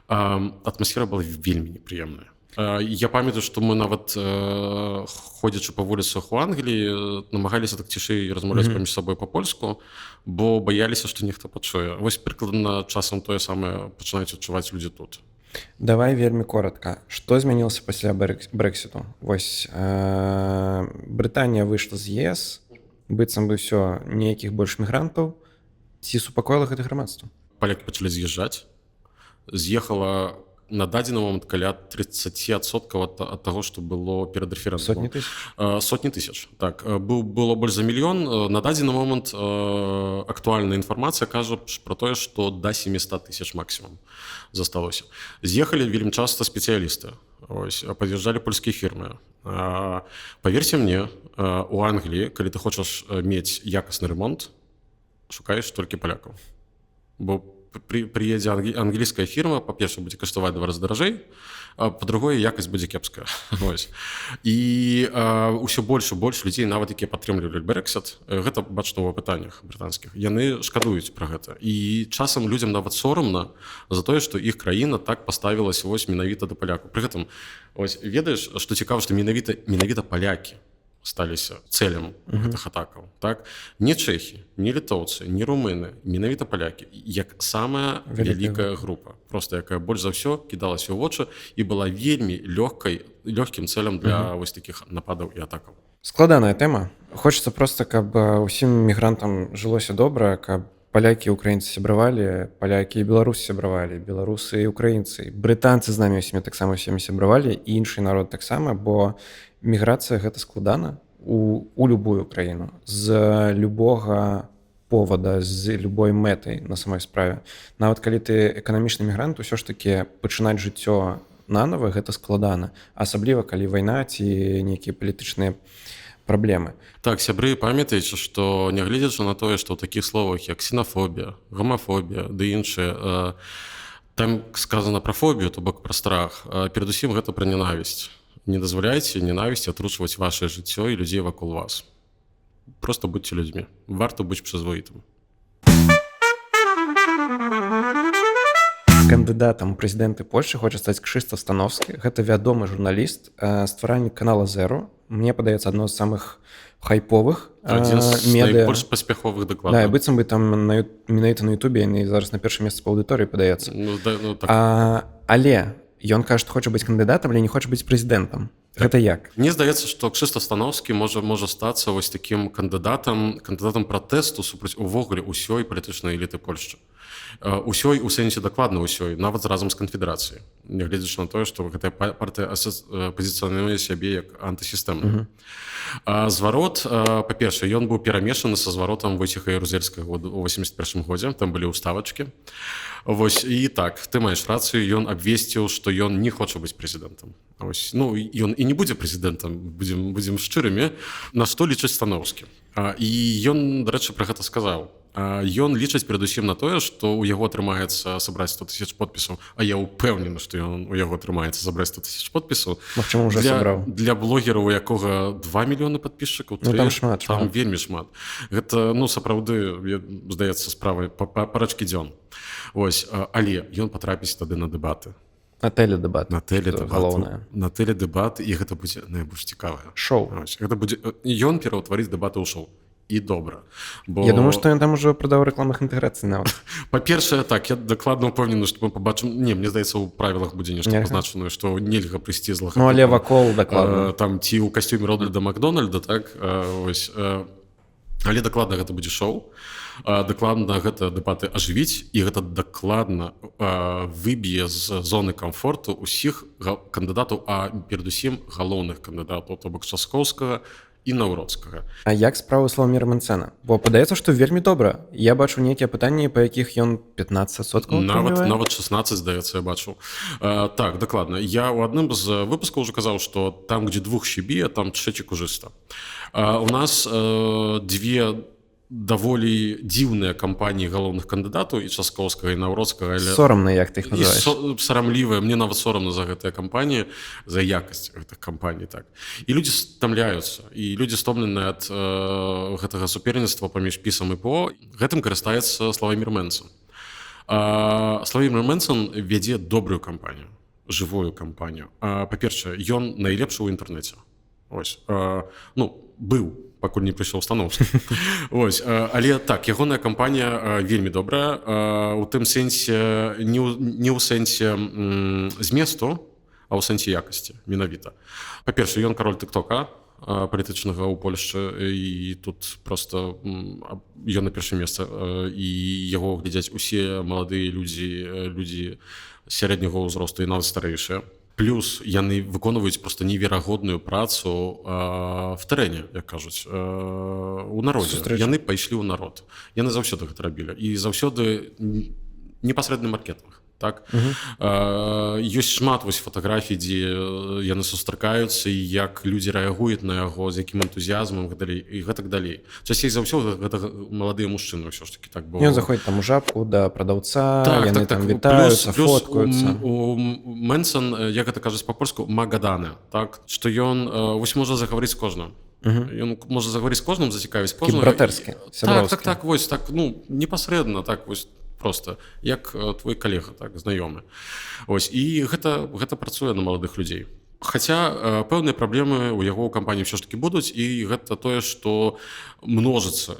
Атмасфера была вельмі непрыемная. Я памятаю, што мы нават, ходзячы па вуліцах у Англіі, намагаліся так цішэй размаўляць паміж сабой па-польску, бо баяліся, што нехта пачуе. Вось прыкладна часам тое самае пачынаюць адчуваць людзі тут. Давай вельмі коротка. Што змянілася пасля Брэксіту? Вось Брытанія выйшла з ЕС, быццам бы ўсё, ніякіх больш мігрантаў. Ці супакоіла гэта грамадства? Палякі пачалі з'язджаць. З'ехала на дадзены момант каля 30% ад таго, што было перад рэферэндумам. Сотні тысяч. Так. Было больш за мільён. На дадзены момант актуальная інфармацыя кажа пра тое, што да 700 тысяч максімум засталося. З'ехалі вельмі часта спецыялісты. Пад'язджалі польскія фірмы. Паверце мне, у Англіі, калі ты хочаш мець якасны ремонт, шукаеш толькі палякаў. Бо приедзе англійская фірма, па-перше, будзе каштаваць 2 разы даражэй, а па-другое, якасць будзе кепская. І ўсё больш і больш людзей, нават якія падтрымлівалі Брэксіт, гэта бачна ў апытаннях брытанскіх, яны шкадуюць пра гэта. І часам людзям нават сорамна за тое, што іх краіна так паставілася вось менавіта да палякаў. Пры гэтым, ведаеш, што цікава, што менавіта палякі сталіся цэлем гэтых атакаў. Так? Не чэхі, не літоўцы, не румыны, менавіта палякі, як самая вялікая група, просто якая больш за ўсё кідалася ў вочы і была вельмі лёгкім цэлем для вось такіх нападаў і атакаў. Складаная тэма. Хочацца проста, каб усім мігрантам жылося добра, каб палякі і украінцы сябравалі, палякі і беларусы сябравалі, беларусы і украінцы. Брытанцы з намі усімі таксама усімі сябравалі, і іншы народ таксама, бо міграцыя гэта складана у любую краіну. З любога повода, з любой мэтай на самой справе. Нават калі ты эканамічны мігрант, усё ж такі пачынаць жыццё нанова гэта складана. Асабліва, калі вайна ці нейкія палітычныя праблемы. Так, сябры, памятайце, што нягледзячы на тое, што ў такіх словах як ксенафобія, гомафобія ды іншыя, там сказана пра фобію, то бок пра страх. Перадусім гэта пра ненавісць. Не дазваляйце ненавісці атручваць ваше жыццё і людзей вакол вас. Просто будьце людзьмі. Варта быць прызваітым. Кандыдатам у прэзідэнты Польшчы хоча стаць Крzysztof Stanowski. Гэта вядомы журналіст, стваральнік канала Zero. Мне падаецца, адно з самых хайповых медыа. Найбольш паспяховых дакладна. Да, быццам бы там менавіта на Ютубе яны зараз на першае месца па аўдыторыі падаецца. Але ён кажа, што хоча быць кандыдатам, але не хоча быць прэзідэнтам. Гэта як? Мне здаецца, што Крzysztof Stanowski можа стацца вось такім кандыдатам пратэсту супраць увогуле ўсёй палітычнай эліты Польшчы. Усёй у сэнсе дакладна ўсёй, нават разам з канфедэрацыяй. Нягледзячы на тое, што гэтая партыя пазіцыянуе сябе як антысістэмна. Зварот, па-першае, ён быў перамешаны са зваротам Войцеха Ярузельскага ў 81 годзе, там былі ўставачкі. Вось, і так, ты маеш рацыю, ён абвесціў, што ён не хоча быць прэзідэнтам. Ну, ён і не будзе прэзідэнтам, будзем шчырымі, на што лічыць Станоўскі. І ён, дарэчы, пра гэта сказаў. Ён лічыць перадусім на тое, што ў яго атрымаецца сабраць 100 000 подпісаў, а я ўпэўнены, што ён у яго атрымаецца забраць 100 000 подпісаў. Магчыма, уже сабраў. Для блогера, у якога 2 мільёны падпісчыкаў, там шмат. вельмі шмат. Гэта, сапраўды, здаецца, справай парачкі дзён. Вось, але ён патрапіць тады на дэбаты. На тэледэбат. На тэледэбат. Галоўнае. На тэледэбат, і гэта будзе найбольш цікавае. Шоу. Гэта будзе... Ён пераўтварыць дэбаты ў шоу. І добра. Я думаю, што ён там ужо прадаў рэкламных інтэграцый нават. Па-першае, так, я дакладна ўпэўнены, што мы пабачым... Мне здаецца, у правілах будзе нешта пазначанае, што нельга прыйсці з лагатыпам. Але вакол дакладна. Там ці ў касцюме Рональда Макдональда, так? Вось. Але дакладна гэта будзе шоу. Дакладна гэта дэбаты ажывіць, і гэта дакладна выб'е з зоны камфорту ўсіх кандыдатаў, а перадусім галоўных кандыдатаў, то бок Часкоўскага і Наўроцкага. А як справа Славаміра Мэнсена? Бо падаецца, што вельмі добра. Я бачу нейкія пытанні, па якіх ён 15% нават 16, здаецца, я бачу. Так, дакладна. Я ў адным з выпускаў уже казаў, што там, где двух щебі, там трэці кужыста. У нас две даволі дзіўныя кампаніі галоўных кандыдатаў, і Часкоўскага, і Наўроцкага. Сорамна, як ты іх называеш? Сарамлівыя. Мне нават сорамна за гэтыя кампаніі, за якасць гэтых кампаній. Так. І людзі стамляюцца, і людзі стомленыя ад гэтага суперніцтва паміж пісам і ПО. Гэтым карыстаецца Славамір Мэнсэн. Славамір Мэнсэн вядзе добрую кампанію, жывую кампанію. Па-першае, ён найлепшы ў інтэрнэце. Ось. Быў, пакуль не прыйшоў Становскі. Ось. Але так, ягоная кампанія вельмі добрая. У тым сэнсе, не ў сэнсе зместу, а ў сэнсе якасці, менавіта. Па-першае, ён кароль тык-тока палітычнага ў Польшчы, і тут просто ён на першае месца, і яго глядзяць усе маладыя людзі сярэдняга ўзросту і нават старэйшыя. Плюс яны выконваюць просто неверагодную працу в тэрэне, як кажуць, у народзе. Яны пайшлі ў народ. Яны заўсёды гэта рабілі. І заўсёды непасрэдны маркетинг. Так? Ёсць шмат вось фатаграфій, дзе яны сустракаюцца, і як людзі рэагуюць на яго, з якім энтузіязмам і гэтак далей. Часцей за ўсё гэта маладыя мужчыны ўсё ж такі так было. Ён заходзіць там у жабку да прадаўца, яны там вітаюцца, фоткаюцца. Мэнсэн, як гэта кажуць па-польску, магаданы, так? Што ён вось можа загаварыць з кожным. Ён можа загаварыць з кожным, зацікавіць кожнага. Братэрскі, сяброўскі. Так, вось так, непасрэдна, так вось просто, як твой калега, так, знаёмы. Ось, і гэта працуе на маладых людзей. Хаця пэўныя праблемы ў яго ў кампаніі ўсё ж такі будуць, і гэта тое, што множыцца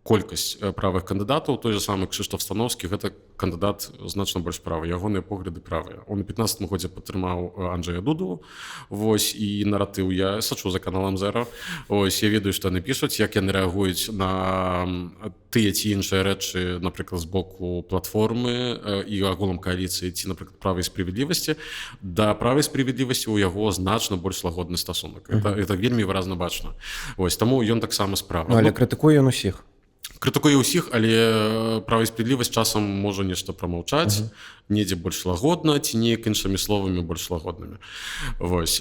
колькасць правых кандыдатаў. Той же самы Кшыштоф Становскі, гэта кандыдат значна больш правы, ягоныя погляды правыя. Он у 15-м годзе падтрымаў Анджэя Дуду, вось, і наратыў я сачу за каналам Зера. Ось, я ведаю, што яны пішуць, як яны рэагуюць на тыя ці іншыя рэчы, напрыклад, з боку платформы і агулам кааліцыі, ці, напрыклад, правай справядлівасці. Да правай справядлівасці ў яго значна больш лагодны стасунак. Это вельмі выразна бачна. Ось, таму ён таксама справа. Але крытыкуе ён усіх. Крытыкуе ўсіх, але правая справядлівасць часам можа нешта прамаўчаць, недзе больш лагодна, ці неяк іншымі словамі больш лагоднымі. Вось.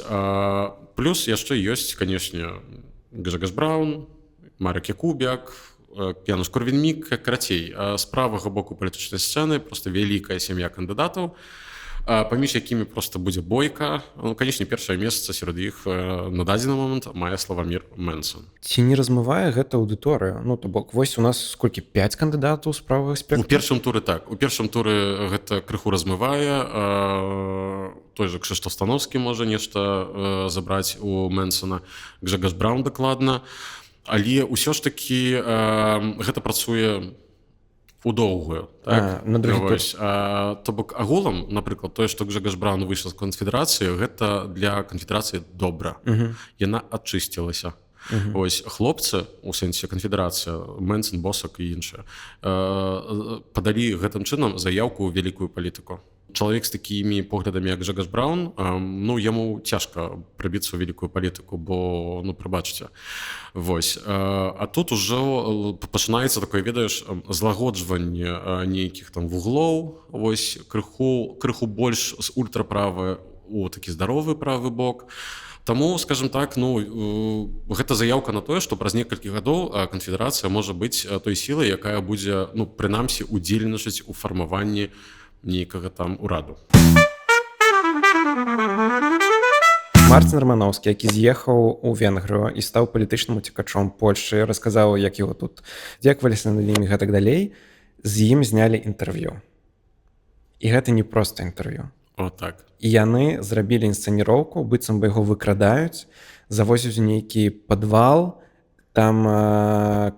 Плюс яшчэ ёсць, канешне, Гжэгаш Браўн, Марек Якубяк, Януш Корвін-Мік, карацей. З правага боку палітычнай сцэны проста вялікая сям'я кандыдатаў, паміж якімі проста будзе бойка. Канешне, першае месца сярод іх на дадзены момант мае Славамір Мэнсэн. Ці не размывае гэта аўдыторыю? То бок, вось у нас сколькі, 5 кандыдатаў з правага спектра? У першым туры так. У першым туры гэта крыху размывае. Той же Кшыштоф Становскі можа нешта забраць у Мэнсена, Гжэгаш Браўн дакладна. Але ўсё ж такі гэта працуе у доўгую. Так? На другі тур. То бок агулам, напрыклад, тое, што Гжэгаш Браўн выйшаў з канфедэрацыі, гэта для канфедэрацыі добра. Яна ачысцілася. Ось, хлопцы, у сэнсе канфедэрацыя, Мэнсэн, Босак і іншыя, падалі гэтым чынам заяўку ў вялікую палітыку. Чалавек з такімі поглядамі, як Гжэгаш Браўн, яму цяжка прабіцца ў вялікую палітыку, бо, прабачце. Вось. А тут ужо пачынаецца такое, ведаеш, злагоджванне нейкіх там вуглоў, вось, крыху больш з ультраправы у такі здаровы правы бок. Таму, скажем так, гэта заяўка на тое, што праз некалькі гадоў канфедэрацыя можа быць той сілай, якая будзе, прынамсі, удзельнічаць у фармаванні нейкага там ураду. Марцін Рамановскі, які з'ехаў у Венгрыю і стаў палітычным уцекачом Польшчы, расказаў, як яго тут дзекаваліся над ім і гэтак далей, з ім знялі інтэрв'ю. І гэта не проста інтэрв'ю. О, так. І яны зрабілі інсцэніроўку, быццам бы яго выкрадаюць, завозяць у нейкі падвал, там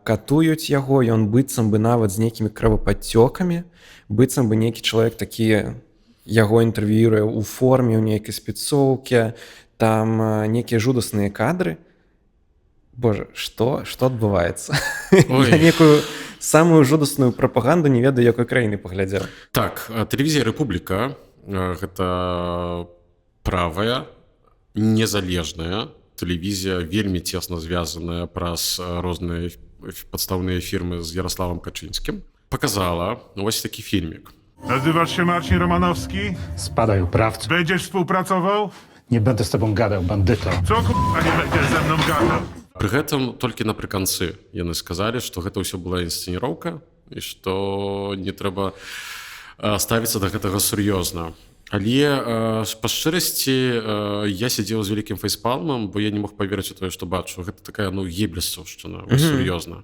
катуюць яго, ён быццам бы нават з нейкімі кровападцёкамі, быццам бы нейкі чалавек такі яго інтэрв'юе ў форме, ў нейкай спецоўкі, там нейкія жудасныя кадры. Боже, што адбываецца? Я некую самую жудасную прапаганду не ведаю, якой краіны паглядзеў. Так, тэлевізія «Рэпубліка» гэта правая, незалежная тэлевізія, вельмі цесна звязаная праз розныя падстаўныя фірмы з Ярославам Качынскім. Показала вось такі фільмік. Nazywasz się Marcin Romanowski? Spadaj, uprawco. Będziesz współpracował? Nie będę z tobą gadał, bandyto. Co k***a nie będziesz ze mną gadał? Пры гэтым толькі напрыканцы яны сказалі, што гэта ўсё была інсцэніроўка і што не трэба ставіцца да гэтага сур'ёзна. Але па шчырасці я сядзеў з вялікім фейспалмам, бо я не мог паверыць у тое, што бачу. Гэта такая гебельсаўшчына, сур'ёзна.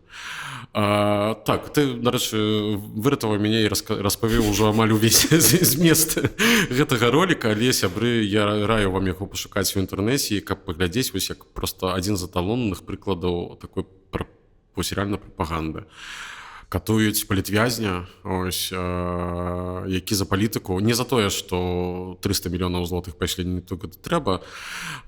Так, ты, дарэчы, выратаваў мяне і распавіў ужо амаль увесь змест гэтага роліка, але, сябры, я раю вам яго пашукаць у інтэрнэце, каб паглядзець вось як проста адзін з эталонных прыкладаў такой реальнай прапаганды. Катуюць палітвязня, які за палітыку, не за тое, што 300 мільёнаў злотых пайшлі не толькі трэба,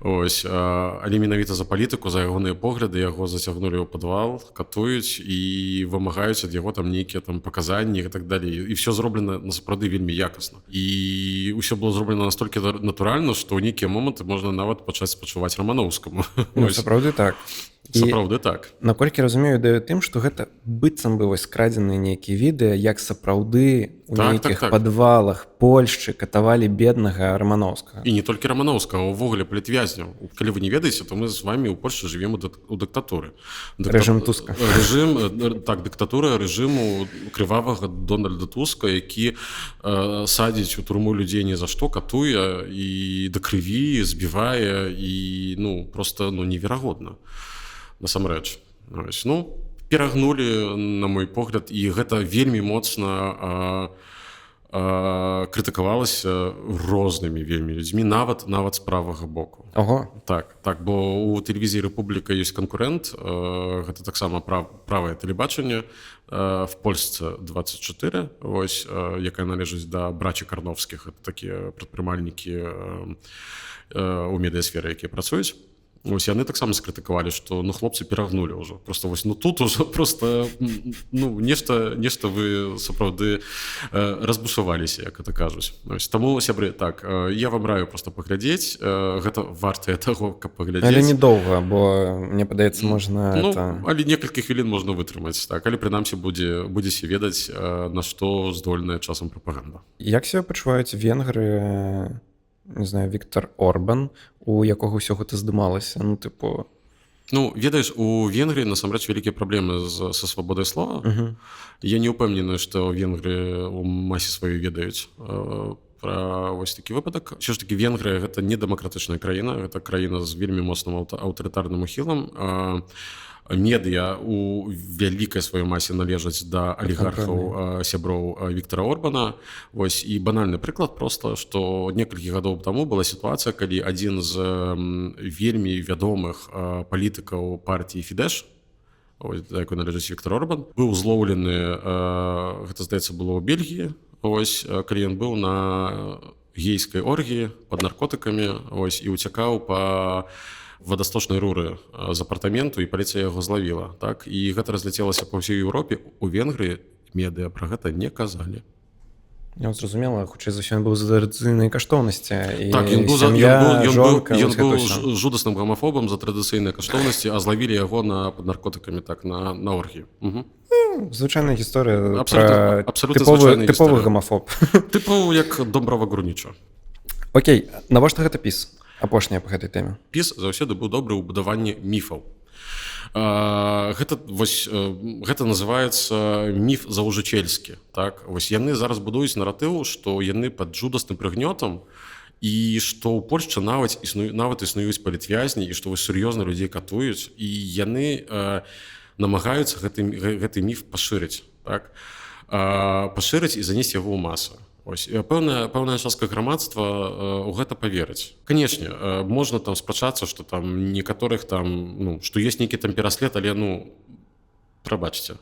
але менавіта за палітыку, за ягоныя погляды, яго зацягнулі ў падвал, катуюць і вымагаюць ад яго там нейкія там паказанні і так далей. І ўсё зроблена насапраўды вельмі якасна. І ўсё было зроблена настолькі натуральна, што ў нейкія моманты можна нават пачаць спачуваць Рамановскаму. Сапраўды так. Сапраўды так. Наколькі разумею, даю тым, што гэта быццам бы вось скрадзеныя нейкія відэа, як сапраўды у нейкіх падвалах Польшчы катавалі беднага Рамановскага. І не толькі Рамановскага, а ўвогуле палітвязняў. Калі вы не ведаеце, то мы з вамі ў Польшчы жывем у дыктатуры. Рэжым Туска. Дыктатура рэжыму крывавага Дональда Туска, які садзіць у турму людзей ні за што, катуе і да крыві збівае і проста неверагодна. Насамрэч. Перагнулі, на мой погляд, і гэта вельмі моцна крытыкавалася рознымі вельмі людзьмі, нават з правага боку. Ого. Так, бо у тэлевізіі «Рэпубліка» ёсць канкурэнт, гэта таксама правае тэлебачанне, в Польсцы 24, якая належыць да брача Карновскіх, это такія прадпрымальнікі у медыасферы, якія працуюць. Яны таксама скрытыкавалі, што хлопцы перагнулі ўжо. Просто тут ужо просто нешта вы сапраўды разбушаваліся, як это кажуць. Таму, сябры, так, я вам раю просто паглядзець, гэта вартае таго, каб паглядзець. Але недоўга, бо мне падаецца, можна але некалькі хвілін можна вытрымаць, так, але прынамсі будзеце ведаць, на што здольная часам прапаганда. Як сябе пачуваюць венгры, не знаю, Віктор Орбан, у якога ўсё гэта здымалася, ведаеш, у Венгрыі насамрэч вялікія праблемы са свабодай слова. Я не ўпэўнены, што Венгры у масе сваёй ведаюць пра вось такі выпадак. Усё ж такі Венгрыя гэта не дэмакратычная краіна, гэта краіна з вельмі моцным аўтарытарным ухілам. Медыа у вялікай сваёй масе належаць да алігархаў сяброў Віктора Орбана. І банальны прыклад проста, што некалькі гадоў таму была сітуацыя, калі адзін з вельмі вядомых палітыкаў партіі Фідэш, да якой належыць Віктор Орбан, быў злоўлены, гэта, здаецца, было ў Бельгіі, калі ён быў на гейскай оргіі пад наркотыкамі і уцякаў па вадасточнай руры з апартаменту, і паліцыя яго злавіла. І гэта разляцелася па ўсёй Еўропе. У Венгрыі медыа пра гэта не казалі. Зразумела, хутчэй за ўсё, ён быў за традыцыйныя каштоўнасці. Так, ён быў жудасным гомафобам за традыцыйныя каштоўнасці, а злавілі яго пад наркотыкамі на оргіі. Звычайная гісторыя пра тыповы гомафоб. Тыпу як Домброва Гурніча. Окей, навошта гэта піс? Апошняе па гэтай тэме. Піс заўсёды быў добры ў будаванні міфаў. Гэта называецца міф заужычельскі. Так? Вось яны зараз будуюць наратыў, што яны пад жудасным прыгнётам і што ў Польшчы нават існуюць палітвязні і што вось сур'ёзна людзей катуюць і яны намагаюцца гэты міф пашырыць, так? Пашырыць і занесці яго ў масу. Ось, пэўная частка грамадства ў гэта паверыць. Канечне, можна там спрачацца, што там некаторых там, ну, што ёсць нейкі там пераслед, але прабачце.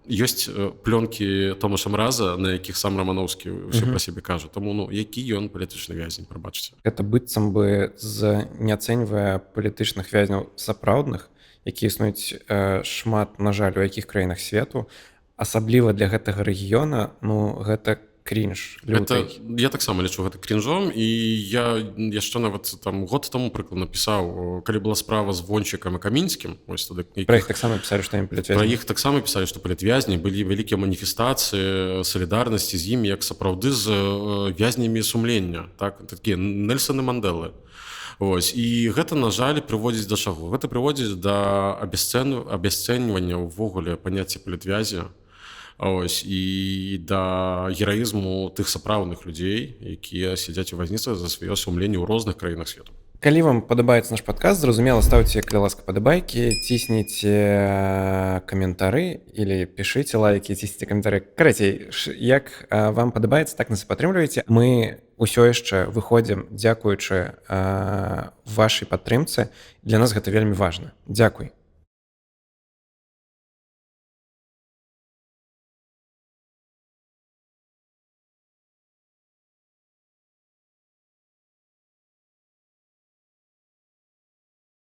Ёсць плёнкі Томаша Мраза, на якіх сам Рамановскі ўсё пра сябе кажа. Таму які ён палітычны вязень, прабачце. Гэта быццам бы не ацэньвае палітычных вязняў сапраўдных, якія існуюць шмат, на жаль, у якіх краінах свету, асабліва для гэтага рэгіёна, гэта крінж люты. Я таксама лічу гэта крінжом, і я яшчэ нават там год таму прыклад напісаў, калі была справа з Вончыкам і Камінскім, ось тады Пра іх таксама пісалі, што ім палітвязні. Пра іх таксама пісалі, што палітвязні, былі вялікія маніфестацыі салідарнасці з імі, як сапраўды з вязнямі сумлення, так, такія Нельсоны Мандэлы. Ось, і гэта, на жаль, прыводзіць да чаго? Гэта прыводзіць да абясцэньвання ўвогуле паняцця палітвязі, ось, і да гераізму тых сапраўдных людзей, якія сядзяць у вязніцах за сваё сумленне ў розных краінах свету. Калі вам падабаецца наш падкаст, зразумела, ставце, калі ласка, падабайкі, цісніце каментары или пішыце лайкі, цісніце каментары. Карацей, як вам падабаецца, так нас і падтрымлівайце. Мы ўсё яшчэ выходзім, дзякуючы вашай падтрымцы. Для нас гэта вельмі важна. Дзякуй.